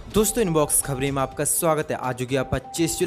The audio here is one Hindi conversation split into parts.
दोस्तों इनबॉक्स खबरें में आपका स्वागत है। आज हो गया 25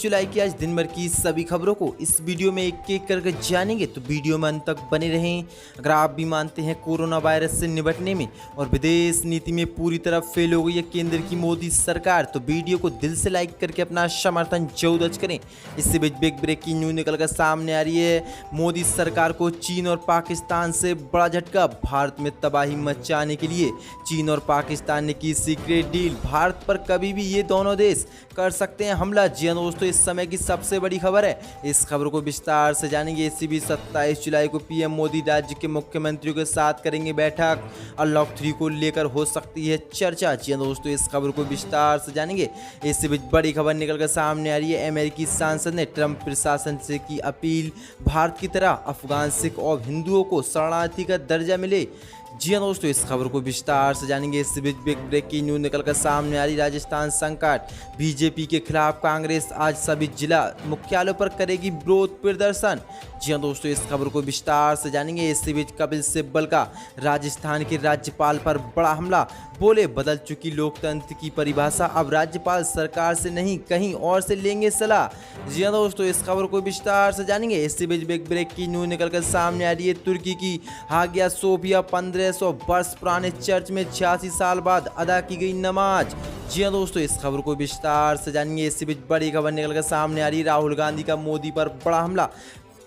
जुलाई की आज दिन भर की सभी खबरों को इस वीडियो में एक एक करके जानेंगे, तो वीडियो में अंत तक बने रहें। अगर आप भी मानते हैं कोरोना वायरस से निपटने में और विदेश नीति में पूरी तरह फेल हो गई है केंद्र की मोदी सरकार, तो वीडियो को दिल से लाइक करके अपना समर्थन जरूर दर्ज करें। इससे बीच बिग ब्रेकिंग न्यूज निकल कर सामने आ रही है। मोदी सरकार को चीन और पाकिस्तान से बड़ा झटका। भारत में तबाही मचाने के लिए चीन और पाकिस्तान ने की सीक्रेट डील। भारत पर कभी भी ये दोनों देश कर सकते हैं हमला। जी हाँ दोस्तों, इस समय की सबसे बड़ी खबर है। इस खबर को विस्तार से जानेंगे। इसी बीच 27 जुलाई को पीएम मोदी राज्य के मुख्यमंत्रियों के साथ करेंगे बैठक। अनलॉक 3 को लेकर हो सकती है चर्चा। जी हाँ दोस्तों, इस खबर को विस्तार से जानेंगे। इसी बीच बड़ी खबर निकलकर सामने आ रही है। अमेरिकी सांसद ने ट्रंप प्रशासन से की अपील, भारत की तरह अफगान, सिख और हिंदुओं को शरणार्थी का दर्जा मिले। जी हाँ दोस्तों, इस खबर को विस्तार से जानेंगे। इस बीच बिग ब्रेकिंग न्यूज निकलकर सामने आ रही। राजस्थान संकट, बीजेपी के खिलाफ कांग्रेस आज सभी जिला मुख्यालयों पर करेगी विरोध प्रदर्शन। जी हाँ दोस्तों, इस खबर को विस्तार से जानेंगे। इस बीच कपिल सिब्बल का राजस्थान के राज्यपाल पर बड़ा हमला। बोले बदल चुकी लोकतंत्र की परिभाषा, अब राज्यपाल सरकार से नहीं कहीं और से लेंगे सलाह। जी हाँ दोस्तों, इस खबर को विस्तार से जानेंगे। इसी बीच बिग ब्रेकिंग न्यूज निकलकर सामने आ रही है। तुर्की की हागिया सोफिया 1500 वर्ष पुराने चर्च में 86 साल बाद अदा की गई नमाज। जी हाँ दोस्तों, इस खबर को विस्तार से जानेंगे। इसी बीच बड़ी खबर निकलकर सामने आ रही। राहुल गांधी का मोदी पर बड़ा हमला।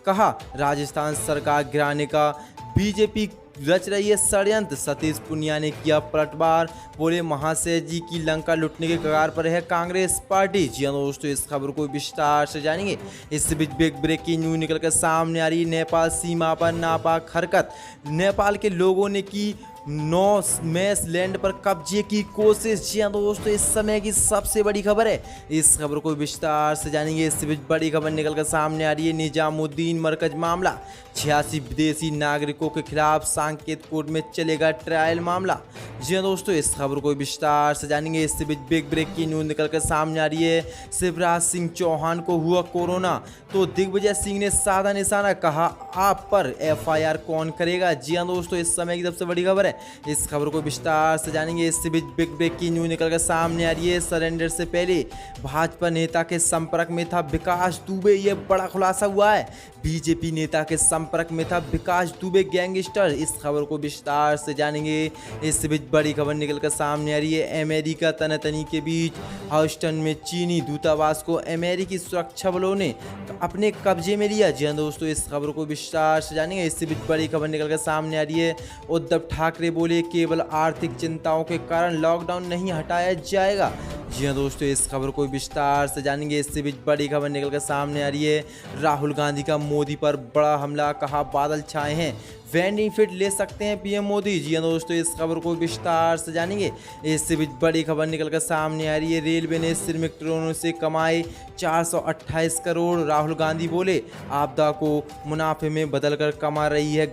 कहा राजस्थान सरकार गिराने का बीजेपी रच रही है षड्यंत्र। सतीश पुनिया ने किया पलटवार। बोले महाशय जी की लंका लुटने के कगार पर है कांग्रेस पार्टी। जी हाँ दोस्तों, इस खबर को विस्तार से जानेंगे। इस बीच बिग ब्रेकिंग न्यूज निकलकर सामने आ रही। नेपाल सीमा पर नापाक हरकत। नेपाल के लोगों ने की नौ मैस लैंड पर कब्जे की कोशिश। जी हाँ दोस्तों, इस समय की सबसे बड़ी खबर है। इस खबर को विस्तार से जानेंगे। इस बीच बड़ी खबर निकलकर सामने आ रही है। निजामुद्दीन मरकज मामला, 86 विदेशी नागरिकों के खिलाफ सांकेत कोर्ट में चलेगा ट्रायल मामला। जी हाँ दोस्तों, इस खबर को विस्तार से जानेंगे। इस बीच बिग ब्रेकिंग न्यूज निकलकर सामने आ रही है। शिवराज सिंह चौहान को हुआ कोरोना तो दिग्विजय सिंह ने साधा निशाना, कहा आप पर एफआईआर कौन करेगा। जी हाँ दोस्तों, इस समय की सबसे बड़ी खबर है। इस खबर को विस्तार से जानेंगे। इससे बीच बिग ब्रेकिंग न्यूज निकलकर सामने आ रही है। सरेंडर से पहले भाजपा नेता के संपर्क में था विकास दुबे, ये बड़ा खुलासा हुआ है। बीजेपी नेता के संपर्क में था विकास दुबे गैंगस्टर। इस खबर को विस्तार से जानेंगे। इस बीच बड़ी खबर निकलकर सामने आ रही है। अमेरिका तनातनी के बीच ह्यूस्टन में चीनी दूतावास को अमेरिकी सुरक्षा बलों ने अपने कब्जे में लिया। जी हाँ दोस्तों, इस खबर को विस्तार से जानेंगे। इससे बीच बड़ी खबर निकलकर सामने आ रही है। उद्धव ठाकरे बोले केवल आर्थिक चिंताओं के कारण लॉकडाउन नहीं हटाया जाएगा। जी हाँ दोस्तों, इस खबर को विस्तार से जानेंगे। इससे बीच बड़ी खबर निकलकर सामने आ रही है। राहुल गांधी का मोदी पर बड़ा हमला, कहा बादल छाए हैं, बेनिफिट ले सकते हैं पीएम मोदी। जी हाँ दोस्तों, इस खबर को विस्तार से जानेंगे। इससे बीच बड़ी खबर निकलकर सामने आ रही है। रेलवे ने श्रमिक ट्रेनों से कमाए 428 करोड़। राहुल गांधी बोले आपदा को मुनाफे में बदलकर कमा रही है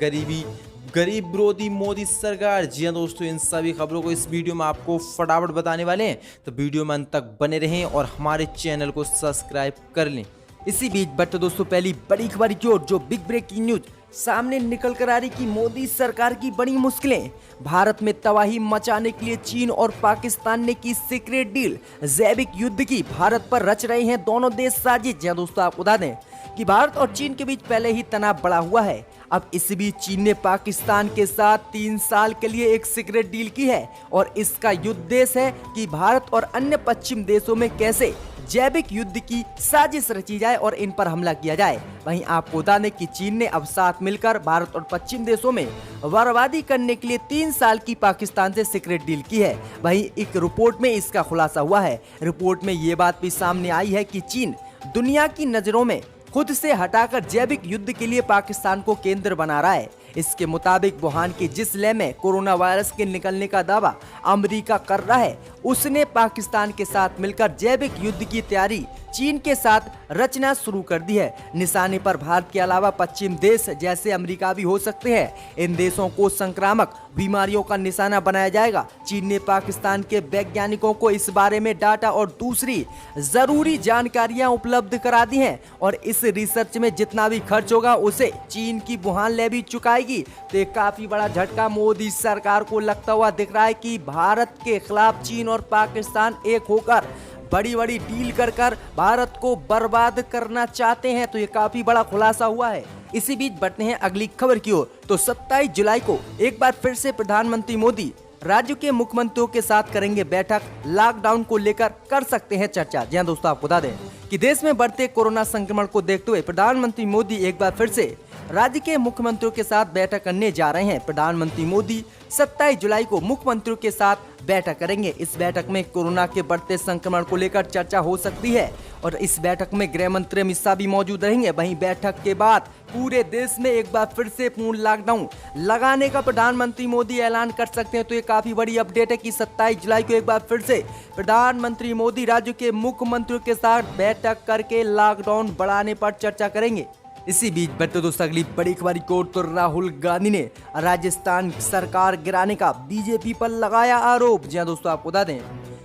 गरीब विरोधी मोदी सरकार। जी हाँ दोस्तों, इन सभी खबरों को इस वीडियो में आपको फटाफट बताने वाले हैं, तो वीडियो में अंत तक बने रहें और हमारे चैनल को सब्सक्राइब कर लें। इसी बीच बट दोस्तों पहली बड़ी खबर जो बिग ब्रेकिंग न्यूज सामने निकल कर आ रही कि मोदी सरकार की बड़ी मुश्किलें। भारत में तबाही मचाने के लिए चीन और पाकिस्तान ने की सीक्रेट डील। जैविक युद्ध की भारत पर रच रहे हैं दोनों देश साजिश। जी दोस्तों, आपको बता दें कि भारत और चीन के बीच पहले ही तनाव बढ़ा हुआ है। अब इस बीच चीन ने पाकिस्तान के साथ 3 साल के लिए एक सीक्रेट डील की है और इसका उद्देश्य है कि भारत और अन्य पश्चिम देशों में कैसे जैविक युद्ध की साजिश रची जाए और इन पर हमला किया जाए। वहीं आपको बता दें कि चीन ने अब साथ मिलकर भारत और पश्चिम देशों में बर्बादी करने के लिए 3 साल की पाकिस्तान से सीक्रेट डील की है। वहीं एक रिपोर्ट में इसका खुलासा हुआ है। रिपोर्ट में ये बात भी सामने आई है कि चीन दुनिया की नजरों में खुद से हटाकर जैविक युद्ध के लिए पाकिस्तान को केंद्र बना रहा है। इसके मुताबिक वुहान के जिस लैब में कोरोना वायरस के निकलने का दावा अमेरिका कर रहा है, उसने पाकिस्तान के साथ मिलकर जैविक युद्ध की तैयारी चीन के साथ रचना शुरू कर दी है। निशाने पर भारत के अलावा पश्चिम देश जैसे अमेरिका भी हो सकते हैं। इन देशों को संक्रामक बीमारियों का निशाना बनाया जाएगा। चीन ने पाकिस्तान के वैज्ञानिकों को इस बारे में डाटा और दूसरी जरूरी जानकारियां उपलब्ध करा दी हैं और इस रिसर्च में जितना भी खर्च होगा उसे चीन की वुहान लैब ही चुकाएगी। तो एक काफी बड़ा झटका मोदी सरकार को लगता हुआ दिख रहा है कि भारत के खिलाफ चीन और और पाकिस्तान एक होकर बड़ी बड़ी डील कर भारत को बर्बाद करना चाहते हैं। तो ये काफी बड़ा खुलासा हुआ है। इसी बीच बढ़ते हैं अगली खबर की ओर। तो 27 जुलाई को एक बार फिर से प्रधानमंत्री मोदी राज्य के मुख्यमंत्रियों के साथ करेंगे बैठक। लॉकडाउन को लेकर कर सकते हैं चर्चा। जी हां दोस्तों, आपको बता दें कि देश में बढ़ते कोरोना संक्रमण को देखते हुए प्रधानमंत्री मोदी एक बार फिर से राज्य के मुख्यमंत्रियों के साथ बैठक करने जा रहे हैं। प्रधानमंत्री मोदी 27 जुलाई को मुख्यमंत्रियों के साथ बैठक करेंगे। इस बैठक में कोरोना के बढ़ते संक्रमण को लेकर चर्चा हो सकती है और इस बैठक में गृह मंत्री अमित शाह भी मौजूद रहेंगे। वहीं बैठक के बाद पूरे देश में एक बार फिर से पूर्ण लॉकडाउन लगाने का प्रधानमंत्री मोदी ऐलान कर सकते हैं। तो ये काफी बड़ी अपडेट है कि 27 जुलाई को एक बार फिर से प्रधानमंत्री मोदी राज्य के मुख्यमंत्रियों के साथ बैठक करके लॉकडाउन बढ़ाने पर चर्चा करेंगे। इसी बीच बढ़ते दोस्तों अगली बड़ी खबर की ओर। तो राहुल गांधी ने राजस्थान सरकार गिराने का बीजेपी पर लगाया आरोप। जी हां दोस्तों, आपको बता दें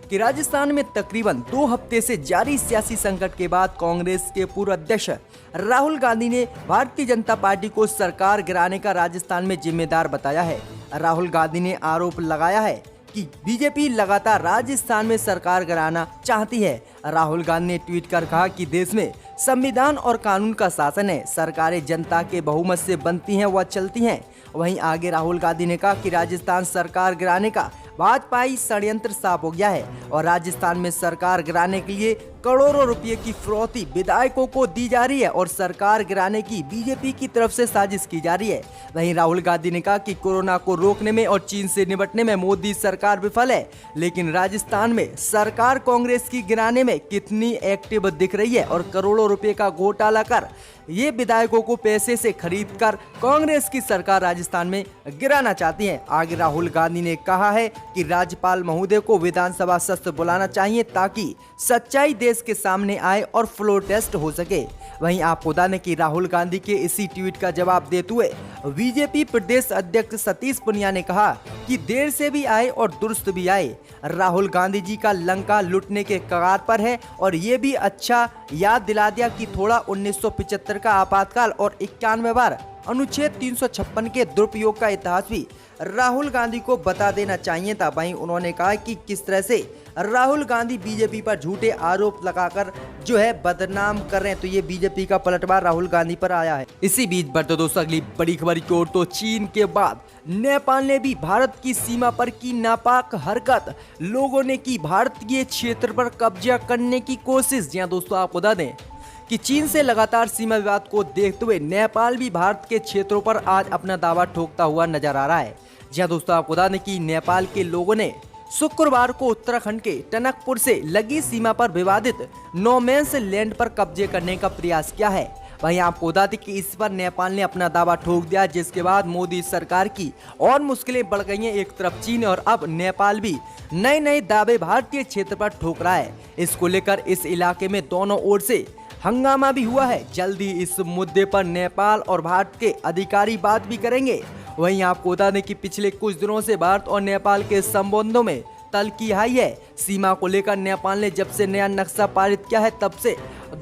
कि राजस्थान में तकरीबन 2 हफ्ते से जारी सियासी संकट के बाद कांग्रेस के पूर्व अध्यक्ष राहुल गांधी ने भारतीय जनता पार्टी को सरकार गिराने का राजस्थान में जिम्मेदार बताया है। राहुल गांधी ने आरोप लगाया है कि बीजेपी लगातार राजस्थान में सरकार गिराना चाहती है। राहुल गांधी ने ट्वीट कर कहा कि देश में संविधान और कानून का शासन है, सरकारें जनता के बहुमत से बनती हैं व चलती हैं। वहीं आगे राहुल गांधी ने कहा कि राजस्थान सरकार गिराने का भाजपाई षड्यंत्र साफ हो गया है और राजस्थान में सरकार गिराने के लिए करोड़ों रुपए की फिरौती विधायकों को दी जा रही है और सरकार गिराने की बीजेपी की तरफ से साजिश की जा रही है। वहीं राहुल गांधी ने कहा कि कोरोना को रोकने में और चीन से निपटने में मोदी सरकार विफल है, लेकिन राजस्थान में सरकार कांग्रेस की गिराने में कितनी एक्टिव दिख रही है और करोड़ों रुपए का घोटाला कर ये विधायकों को पैसे से खरीद कर कांग्रेस की सरकार राजस्थान में गिराना चाहती है। आगे राहुल गांधी ने कहा है कि राज्यपाल महोदय को विधानसभा सत्र बुलाना चाहिए ताकि सच्चाई देश के सामने आए और फ्लोर टेस्ट हो सके। वहीं आपको बता दें कि राहुल गांधी के इसी ट्वीट का जवाब देते हुए बीजेपी प्रदेश अध्यक्ष सतीश पुनिया ने कहा कि देर से भी आए और दुरुस्त भी आए। राहुल गांधी जी का लंका लुटने के कगार पर है और ये भी अच्छा याद दिला दिया कि थोड़ा 1975 का आपातकाल और 91 बार अनुच्छेद 356 के दुरुपयोग का इतिहास भी राहुल गांधी को बता देना चाहिए था। वहीं उन्होंने कहा कि किस तरह से राहुल गांधी बीजेपी पर झूठे आरोप लगाकर जो है बदनाम कर रहे हैं। तो ये बीजेपी का पलटवार राहुल गांधी पर आया है। इसी बीच बढ़ते दोस्तों अगली बड़ी खबर की ओर। तो चीन के बाद नेपाल ने भी भारत की सीमा पर की नापाक हरकत। लोगों ने की भारतीय क्षेत्र पर कब्जा करने की कोशिश। जी हां दोस्तों, आपको बता दें कि चीन से लगातार सीमा विवाद को देखते हुए नेपाल भी भारत के क्षेत्रों पर आज अपना दावा ठोकता हुआ नजर आ रहा है। जी हां दोस्तों, आपको बता दें कि नेपाल के लोगों ने शुक्रवार को उत्तराखंड के टनकपुर से लगी सीमा पर विवादित नो मैंस लैंड पर कब्जे करने का प्रयास किया है। वहीं आपको बता दें कि इस पर नेपाल ने अपना दावा ठोक दिया, जिसके बाद मोदी सरकार की और मुश्किलें बढ़ गई हैं। एक तरफ चीन और अब नेपाल भी नए नए दावे भारतीय क्षेत्र पर ठोक रहा है। इसको लेकर इस इलाके में दोनों ओर से हंगामा भी हुआ है। जल्दी इस मुद्दे पर नेपाल और भारत के अधिकारी बात भी करेंगे। वहीं आपको बता दें कि पिछले कुछ दिनों से भारत और नेपाल के संबंधों में तल्खी आई है। सीमा को लेकर नेपाल ने जब से नया नक्शा पारित किया है तब से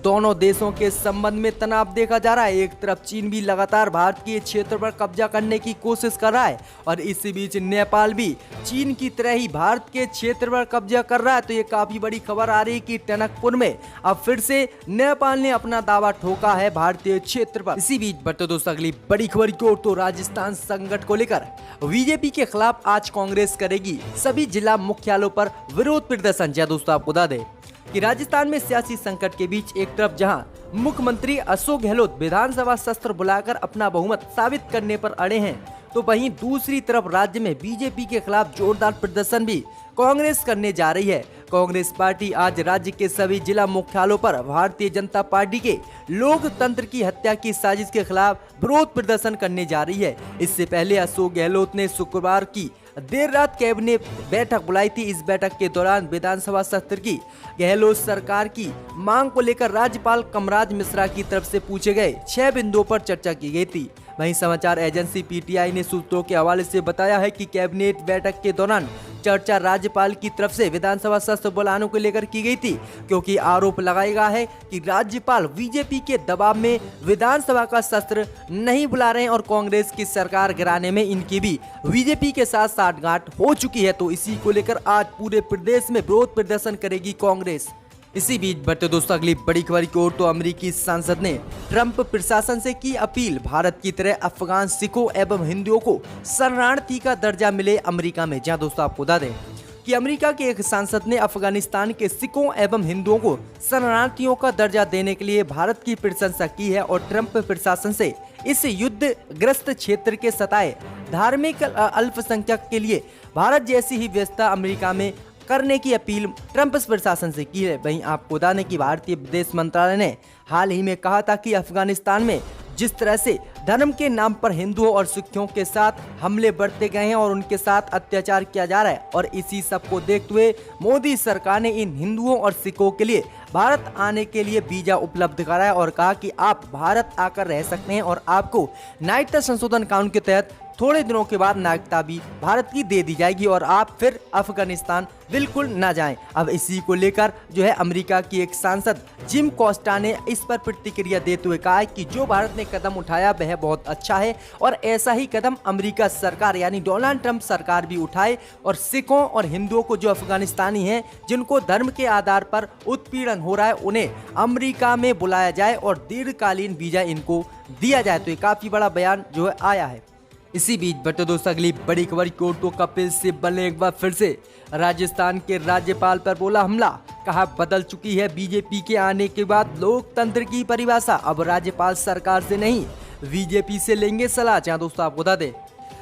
दोनों देशों के संबंध में तनाव देखा जा रहा है। एक तरफ चीन भी लगातार भारत के क्षेत्र पर कब्जा करने की कोशिश कर रहा है और इसी बीच नेपाल भी चीन की तरह ही भारत के क्षेत्र पर कब्जा कर रहा है। तो ये काफी बड़ी खबर आ रही है कि टनकपुर में अब फिर से नेपाल ने अपना दावा ठोका है भारतीय क्षेत्र पर। इसी बीच बढ़ते दोस्तों अगली बड़ी खबर की ओर। तो राजस्थान संकट को लेकर बीजेपी के खिलाफ आज कांग्रेस करेगी सभी जिला मुख्यालयों पर विरोध प्रदर्शन। जी दोस्तों, आपको बता दें कि राजस्थान में सियासी संकट के बीच एक तरफ जहां मुख्यमंत्री अशोक गहलोत विधानसभा सत्र बुलाकर अपना बहुमत साबित करने पर अड़े हैं, तो वहीं दूसरी तरफ राज्य में बीजेपी के खिलाफ जोरदार प्रदर्शन भी कांग्रेस करने जा रही है। कांग्रेस पार्टी आज राज्य के सभी जिला मुख्यालयों पर भारतीय जनता पार्टी के लोकतंत्र की हत्या की साजिश के खिलाफ विरोध प्रदर्शन करने जा रही है। इससे पहले अशोक गहलोत ने शुक्रवार की देर रात कैबिनेट बैठक बुलाई थी। इस बैठक के दौरान विधानसभा सत्र की गहलोत सरकार की मांग को लेकर राज्यपाल कमराज मिश्रा की तरफ से पूछे गए 6 बिंदुओं पर चर्चा की गई थी। वहीं समाचार एजेंसी पीटीआई ने सूत्रों के हवाले से बताया है कि कैबिनेट बैठक के दौरान चर्चा राज्यपाल की तरफ से विधानसभा सत्र बुलाने को लेकर की गई थी, क्योंकि आरोप लगाया गया है कि राज्यपाल बीजेपी के दबाव में विधानसभा का सत्र नहीं बुला रहे हैं और कांग्रेस की सरकार गिराने में इनकी भी बीजेपी के साथ साठगांठ हो चुकी है। तो इसी को लेकर आज पूरे प्रदेश में विरोध प्रदर्शन करेगी कांग्रेस। इसी बीच बढ़ते दोस्तों अगली बड़ी खबर की ओर, तो अमेरिकी सांसद ने ट्रंप प्रशासन से की अपील, भारत की तरह अफगान सिखों एवं हिंदुओं को शरणार्थी का दर्जा मिले अमेरिका में। जहां दोस्तों आपको बता दें कि अमेरिका के एक सांसद ने अफगानिस्तान के सिखों एवं हिंदुओं को शरणार्थियों का दर्जा देने के लिए भारत की प्रशंसा की है और ट्रंप प्रशासन से इस युद्ध ग्रस्त क्षेत्र के सताए धार्मिक अल्पसंख्यक के लिए भारत जैसी ही व्यवस्था अमेरिका में करने की अपील ट्रंप प्रशासन से की है। वहीं आपको बता दें कि भारतीय विदेश मंत्रालय ने हाल ही में कहा था कि अफगानिस्तान में जिस तरह से धर्म के नाम पर हिंदुओं और सिखों के साथ हमले बढ़ते गए हैं और उनके साथ अत्याचार किया जा रहा है, और इसी सब को देखते हुए मोदी सरकार ने इन हिंदुओं और सिखों के लिए भारत आने के लिए वीजा उपलब्ध कराया और कहा कि आप भारत आकर रह सकते हैं और आपको नागरिकता संशोधन कानून के तहत थोड़े दिनों के बाद नागरिकता भी भारत की दे दी जाएगी और आप फिर अफगानिस्तान बिल्कुल ना जाएं। अब इसी को लेकर जो है अमेरिका की एक सांसद जिम कोस्टा ने इस पर प्रतिक्रिया देते हुए कहा कि जो भारत ने कदम उठाया वह बहुत अच्छा है और ऐसा ही कदम अमेरिका सरकार यानी डोनाल्ड ट्रंप सरकार भी उठाए और सिखों और हिंदुओं को जो अफगानिस्तानी हैं जिनको धर्म के आधार पर उत्पीड़न हो रहा है उन्हें अमेरिका में बुलाया जाए और दीर्घकालीन वीजा इनको दिया जाए। तो ये काफी बड़ा बयान जो है आया है। इसी बीच बढ़ते दोस्तों अगली बड़ी खबर की ओर, तो कपिल सिब्बल ने एक बार फिर से राजस्थान के राज्यपाल पर बोला हमला, कहा बदल चुकी है बीजेपी के आने के बाद लोकतंत्र की परिभाषा, अब राज्यपाल सरकार से नहीं बीजेपी से लेंगे सलाह। जहां दोस्तों आपको बता दें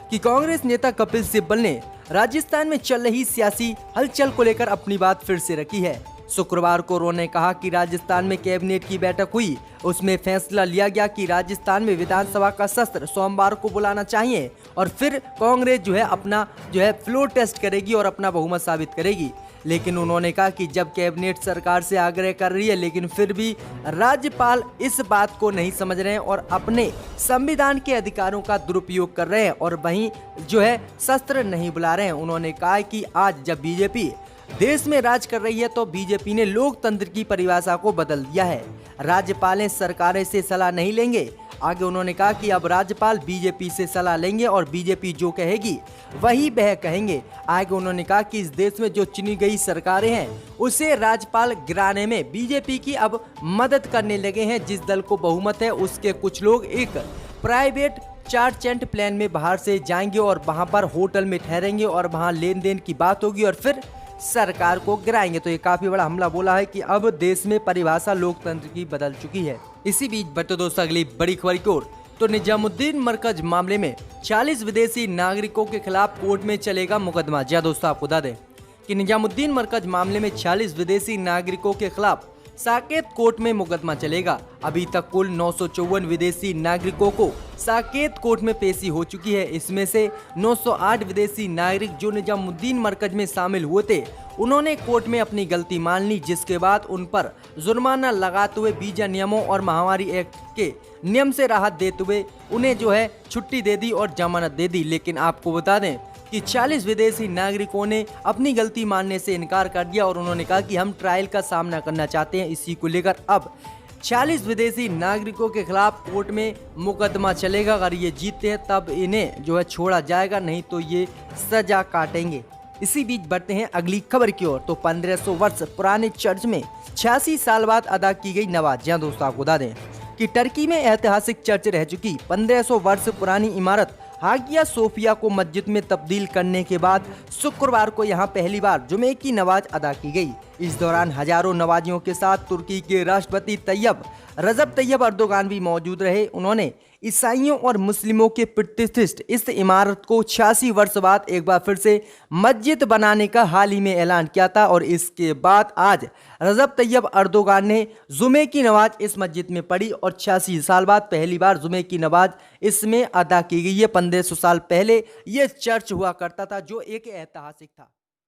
कि कांग्रेस नेता कपिल सिब्बल ने राजस्थान में चल रही सियासी हलचल को लेकर अपनी बात फिर से रखी है। शुक्रवार को उन्होंने कहा कि राजस्थान में कैबिनेट की बैठक हुई, उसमें फैसला लिया गया कि राजस्थान में विधानसभा का सत्र सोमवार को बुलाना चाहिए और फिर कांग्रेस जो है अपना फ्लोर टेस्ट करेगी और अपना बहुमत साबित करेगी। लेकिन उन्होंने कहा कि जब कैबिनेट सरकार से आग्रह कर रही है लेकिन फिर भी राज्यपाल इस बात को नहीं समझ रहे हैं और अपने संविधान के अधिकारों का दुरुपयोग कर रहे हैं और वहीं जो है सत्र नहीं बुला रहे हैं। उन्होंने कहा कि आज जब बीजेपी देश में राज कर रही है तो बीजेपी ने लोकतंत्र की परिभाषा को बदल दिया है, राज्यपाल सरकारें से सलाह नहीं लेंगे। आगे उन्होंने कहा कि अब राज्यपाल बीजेपी से सलाह लेंगे और बीजेपी जो कहेगी वही वह कहेंगे। आगे उन्होंने कहा कि इस देश में जो चुनी गई सरकारें हैं उसे राज्यपाल गिराने में बीजेपी की अब मदद करने लगे हैं। जिस दल को बहुमत है उसके कुछ लोग एक प्राइवेट चार्ट प्लान में बाहर से जाएंगे और वहां पर होटल में ठहरेंगे और वहां लेन देन की बात होगी और फिर सरकार को गिराएंगे। तो ये काफी बड़ा हमला बोला है कि अब देश में परिभाषा लोकतंत्र की बदल चुकी है। इसी बीच बढ़ते दोस्तों अगली बड़ी खबर की ओर, तो निजामुद्दीन मरकज मामले में 40 विदेशी नागरिकों के खिलाफ कोर्ट में चलेगा मुकदमा। जी दोस्तों आपको बता दें कि निजामुद्दीन मरकज मामले में 40 विदेशी नागरिकों के खिलाफ साकेत कोर्ट में मुकदमा चलेगा। अभी तक कुल 954 विदेशी नागरिकों को साकेत कोर्ट में पेशी हो चुकी है। इसमें से 908 विदेशी नागरिक जो निजामुद्दीन मरकज में शामिल हुए थे उन्होंने कोर्ट में अपनी गलती मान ली, जिसके बाद उन पर जुर्माना लगाते हुए वीजा नियमों और महामारी एक्ट के नियम से राहत देते हुए उन्हें जो है छुट्टी दे दी और जमानत दे दी। लेकिन आपको बता दें कि 40 विदेशी नागरिकों ने अपनी गलती मानने से इनकार कर दिया और उन्होंने कहा कि हम ट्रायल का सामना करना चाहते हैं। इसी को लेकर अब 40 विदेशी नागरिकों के खिलाफ कोर्ट में मुकदमा चलेगा। अगर ये जीतते हैं तब इन्हें जो है छोड़ा जाएगा, नहीं तो ये सजा काटेंगे। इसी बीच बढ़ते हैं अगली खबर की ओर, तो 1500 वर्ष पुराने चर्च में 86 साल बाद अदा की गई नमाज। जहां दोस्तों आपको बता दें कि टर्की में ऐतिहासिक चर्च रह चुकी 1500 वर्ष पुरानी इमारत हागिया सोफिया को मस्जिद में तब्दील करने के बाद शुक्रवार को यहां पहली बार जुमे की नमाज अदा की गई। इस दौरान हजारों नमाजियों के साथ तुर्की के राष्ट्रपति रजब तैयब अर्दोगान भी मौजूद रहे। उन्होंने ईसाइयों और मुस्लिमों के प्रतिष्ठित इस इमारत को 86 वर्ष बाद एक बार फिर से मस्जिद बनाने का हाल ही में ऐलान किया था और इसके बाद आज रजब तैयब अर्दोगान ने जुमे की नमाज इस मस्जिद में पढ़ी और 86 साल बाद पहली बार जुमे की नमाज इसमें अदा की गई है। 1500 साल पहले यह चर्च हुआ करता था जो एक ऐतिहासिक था।